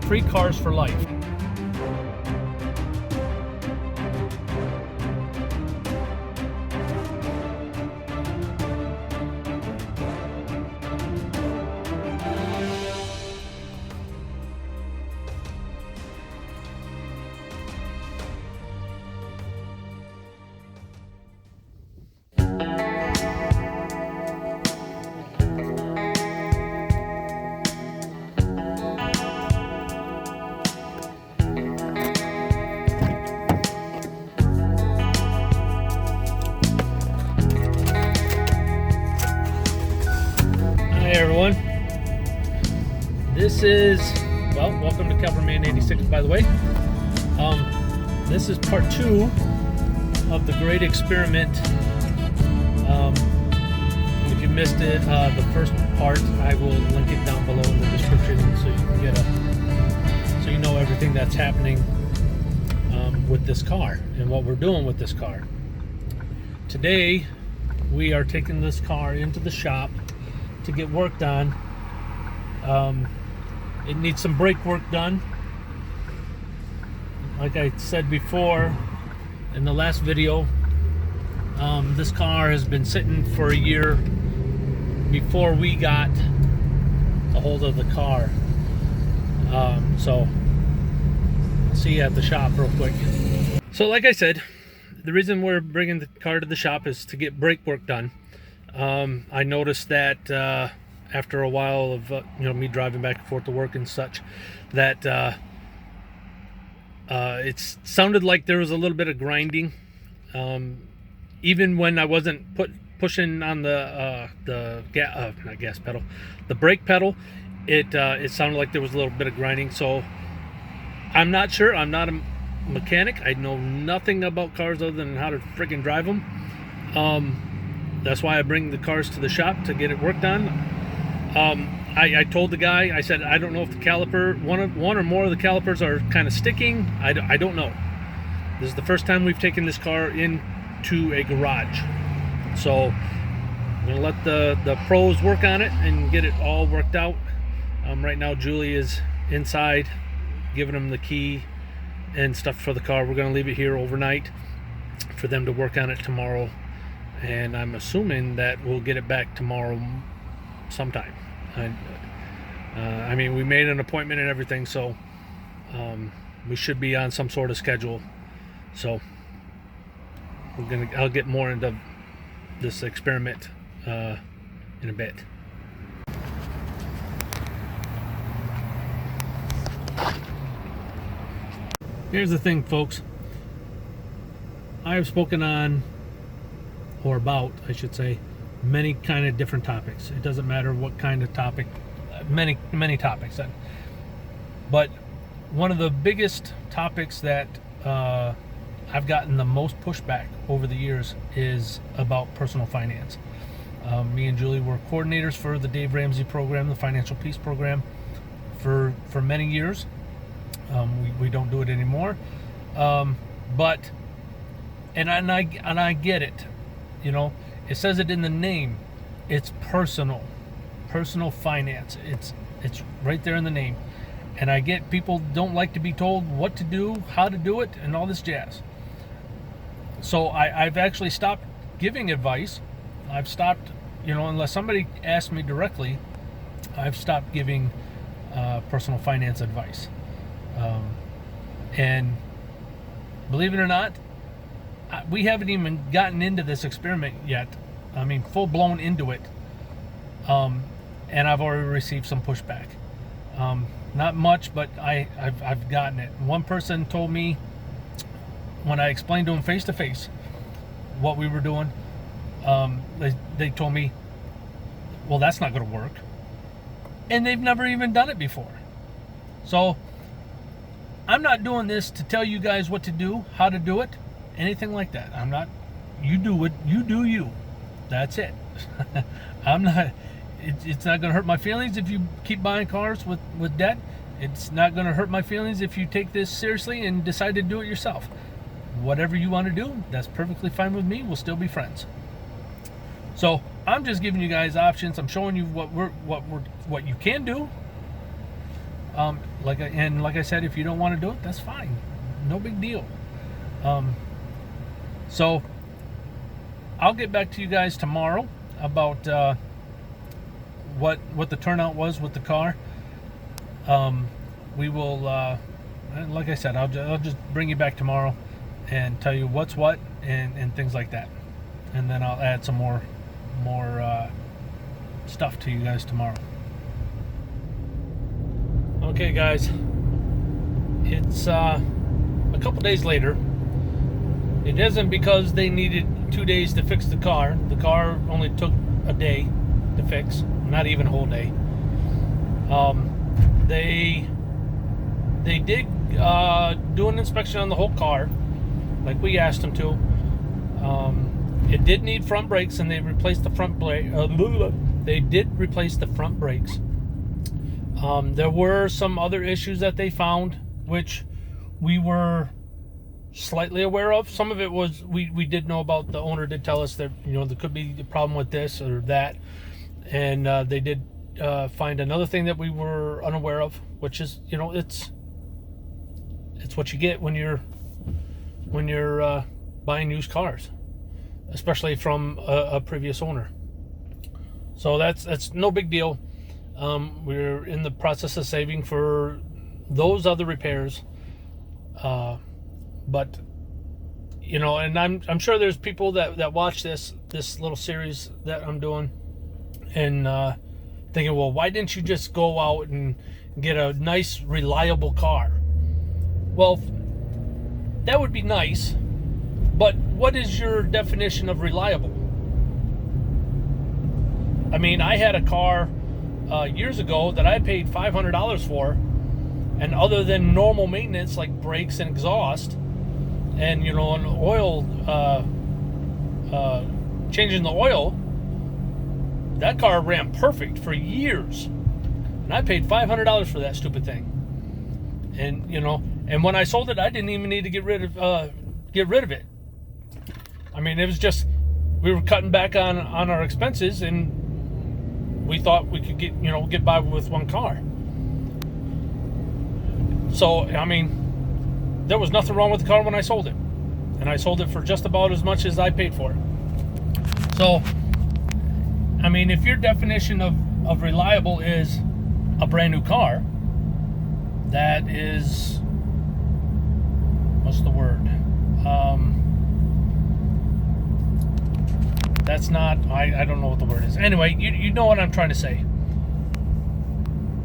free cars for life. Hey everyone, this is, well, welcome to Cavalry Man 86, by the way. This is part 2 of the great experiment. If you missed it, the first part, I will link it down below in the description so you can get so you know everything that's happening with this car and what we're doing with this car. Today, we are taking this car into the shop to get work done. It needs some brake work done. Like I said before in the last video, this car has been sitting for a year before we got a hold of the car. So I'll see you at the shop real quick. So like I said, the reason we're bringing the car to the shop is to get brake work done. I noticed that after a while of me driving back and forth to work and such, that it sounded like there was a little bit of grinding, even when I wasn't pushing on the not gas pedal, the brake pedal. It sounded like there was a little bit of grinding. So I'm not sure. I'm not a mechanic. I know nothing about cars other than how to freaking drive them. That's why I bring the cars to the shop to get it worked on. I told the guy, I said, I don't know if the caliper, one or more of the calipers are kind of sticking. I don't know. This is the first time we've taken this car into a garage. So I'm going to let the pros work on it and get it all worked out. Right now, Julie is inside giving them the key and stuff for the car. We're going to leave it here overnight for them to work on it tomorrow. And I'm assuming that we'll get it back tomorrow sometime. I mean, we made an appointment and everything, so we should be on some sort of schedule. So I'll get more into this experiment in a bit. Here's the thing, folks. I have spoken on, or about, I should say, many kind of different topics. It doesn't matter what kind of topic, many topics. But one of the biggest topics that I've gotten the most pushback over the years is about personal finance. Me and Julie were coordinators for the Dave Ramsey program, the Financial Peace program, for many years. We don't do it anymore. But I get it. It says it in the name. It's personal finance. It's right there in the name. And I get people don't like to be told what to do, how to do it, and all this jazz. So I've actually stopped giving advice. I've stopped, unless somebody asks me directly, I've stopped giving personal finance advice. And believe it or not, we haven't even gotten into this experiment yet. I mean, full blown into it. And I've already received some pushback. Not much, but I've gotten it. One person told me, when I explained to him face to face what we were doing, they told me, well, that's not going to work. And they've never even done it before. So I'm not doing this to tell you guys what to do, how to do it, anything like that. I'm not. You do what you do. You. That's it. I'm not. It's not going to hurt my feelings if you keep buying cars with debt. It's not going to hurt my feelings if you take this seriously and decide to do it yourself. Whatever you want to do, that's perfectly fine with me. We'll still be friends. So I'm just giving you guys options. I'm showing you what you can do. Like I said, if you don't want to do it, that's fine. No big deal. So I'll get back to you guys tomorrow about what the turnout was with the car. We will, like I said, I'll just bring you back tomorrow and tell you what's what and things like that, and then I'll add some more stuff to you guys tomorrow. Okay, guys, it's a couple days later. It isn't because they needed 2 days to fix the car. The car only took a day to fix, not even a whole day. They did do an inspection on the whole car, like we asked them to. It did need front brakes, and they replaced the front brake. They did replace the front brakes. There were some other issues that they found, which we were slightly aware of. Some of it was we did know about. The owner did tell us that there could be a problem with this or that, and they did find another thing that we were unaware of, which is it's what you get when you're buying used cars, especially from a previous owner. So that's no big deal. We're in the process of saving for those other repairs, but and I'm sure there's people that watch this little series that I'm doing and thinking, well, why didn't you just go out and get a nice reliable car? Well, that would be nice, but what is your definition of reliable? I mean, I had a car years ago that I paid $500 for, and other than normal maintenance like brakes and exhaust and an oil, changing the oil, that car ran perfect for years, and I paid $500 for that stupid thing. And and when I sold it, I didn't even need to get rid of it. I mean, it was just we were cutting back on our expenses, and we thought we could get by with one car. So I mean, there was nothing wrong with the car when I sold it, and I sold it for just about as much as I paid for it. So I mean, if your definition of reliable is a brand new car, that is, what's the word? That's not, I don't know what the word is. Anyway, you know what I'm trying to say.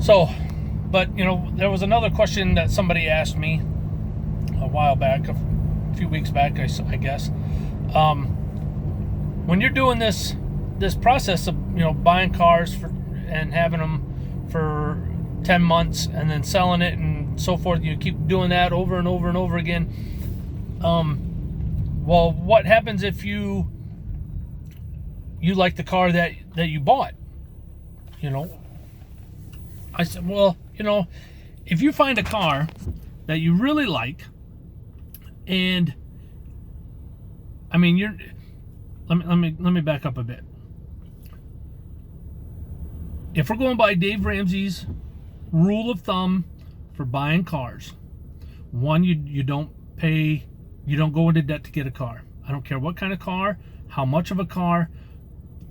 So, but there was another question that somebody asked me a while back, a few weeks back, I guess. When you're doing this process of buying cars and having them for 10 months and then selling it and so forth, you keep doing that over and over and over again. Well, what happens if you like the car that you bought? I said, well, if you find a car that you really like, and I mean, let me back up a bit. If we're going by Dave Ramsey's rule of thumb for buying cars, one, you don't go into debt to get a car. I don't care what kind of car, how much of a car,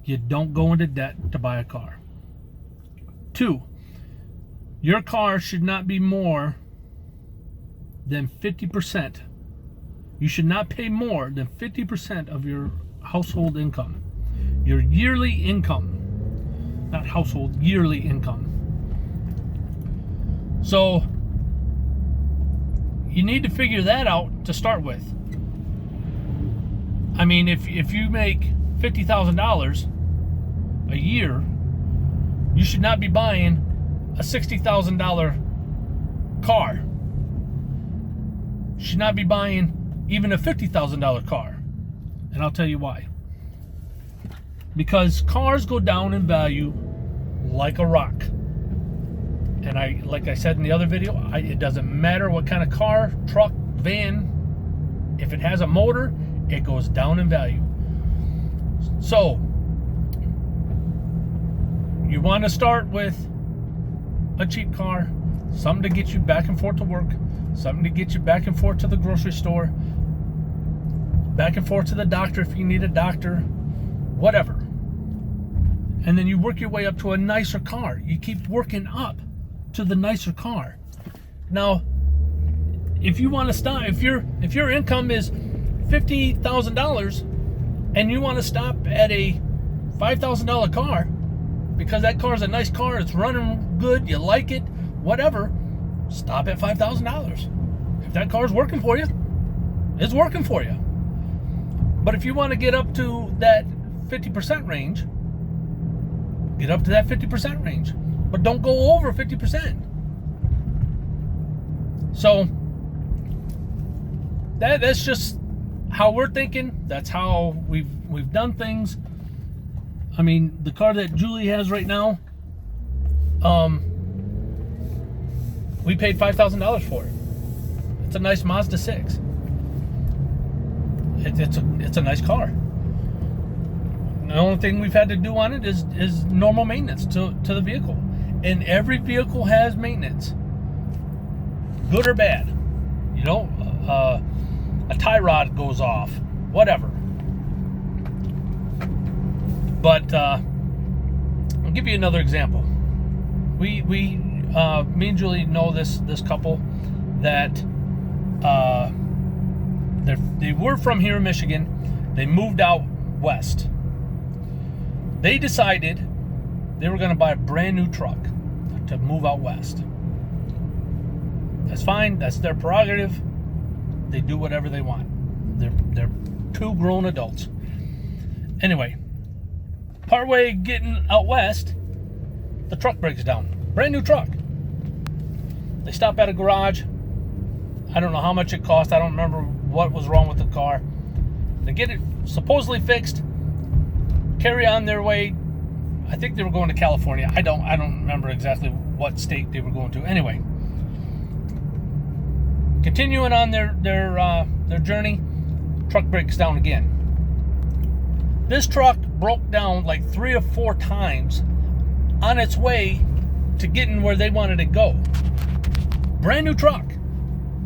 you don't go into debt to buy a car. Two, your car should not be more than 50%. You should not pay more than 50% of your household income. Your yearly income. Not household, yearly income. So you need to figure that out to start with. I mean, if you make $50,000 a year, you should not be buying a $60,000 car. You should not be buying even a $50,000 car. And I'll tell you why. Because cars go down in value like a rock. And like I said in the other video, it doesn't matter what kind of car, truck, van, if it has a motor, it goes down in value. So you want to start with a cheap car, something to get you back and forth to work, something to get you back and forth to the grocery store, back and forth to the doctor if you need a doctor, whatever. And then you work your way up to a nicer car. You keep working up to the nicer car. Now, if you want to stop, if your income is $50,000 and you want to stop at a $5,000 car because that car is a nice car, it's running good, you like it, whatever, stop at $5,000. If that car's working for you, it's working for you. But if you want to get up to that 50% range, get up to that 50% range. But don't go over 50%. So that's just how we're thinking. That's how we've done things. I mean, the car that Julie has right now, we paid $5,000 for it. It's a nice Mazda 6. It's a nice car. The only thing we've had to do on it is normal maintenance to the vehicle. And every vehicle has maintenance, good or bad. You know, a tie rod goes off, whatever. But I'll give you another example. Me and Julie know this couple that they were from here in Michigan. They moved out west. They decided they were going to buy a brand new truck to move out west. That's fine. That's their prerogative. They do whatever they want. They're two grown adults. Anyway, partway getting out west, the truck breaks down. Brand new truck. They stop at a garage. I don't know how much it cost. I don't remember what was wrong with the car. They get it supposedly fixed. Carry on their way. I think they were going to California. I don't remember exactly what state they were going to. Anyway, continuing on their journey, truck breaks down again. This truck broke down like 3 or 4 times on its way to getting where they wanted to go. Brand new truck.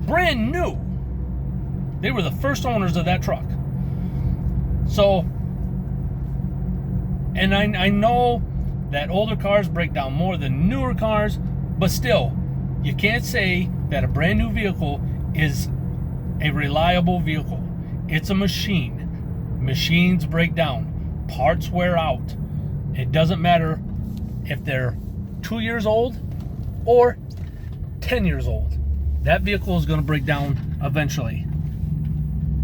Brand new. They were the first owners of that truck. So, and I know that older cars break down more than newer cars, but still, you can't say that a brand new vehicle is a reliable vehicle. It's a machine. Machines break down. Parts wear out. It doesn't matter if they're 2 years old or 10 years old. That vehicle is going to break down eventually.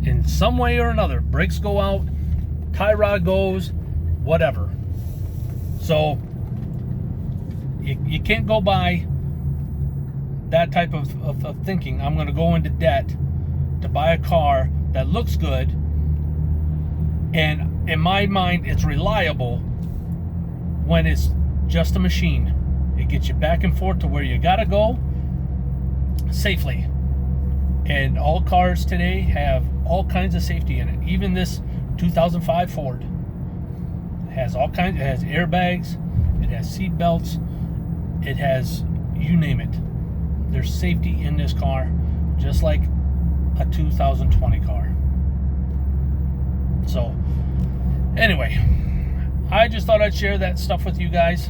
In some way or another. Brakes go out, tie rod goes, whatever. So you can't go by that type of thinking. I'm going to go into debt to buy a car that looks good, and in my mind it's reliable, when it's just a machine. It gets you back and forth to where you gotta go safely. And all cars today have all kinds of safety in it. Even this 2005 Ford has all kinds. It has airbags, it has seat belts, it has, you name it. There's safety in this car, just like a 2020 car. So anyway, I just thought I'd share that stuff with you guys.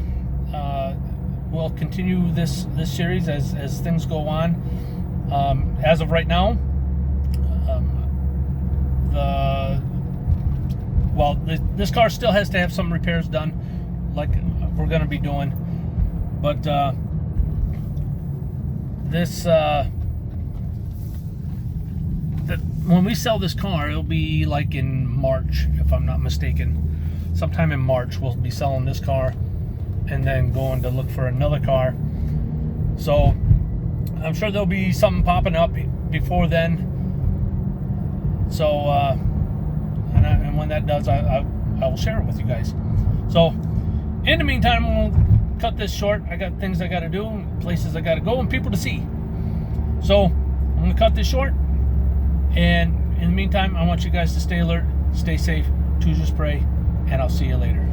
We'll continue this series as things go on. As of right now, this car still has to have some repairs done, like we're going to be doing. But when we sell this car, it'll be like in March, if I'm not mistaken. Sometime in March, we'll be selling this car and then going to look for another car. So I'm sure there'll be something popping up before then. So, and when that does, I will share it with you guys. So, in the meantime, we'll cut this short. I got things I got to do, places I got to go, and people to see. So, I'm going to cut this short. And in the meantime, I want you guys to stay alert, stay safe, Toujours Pret, and I'll see you later.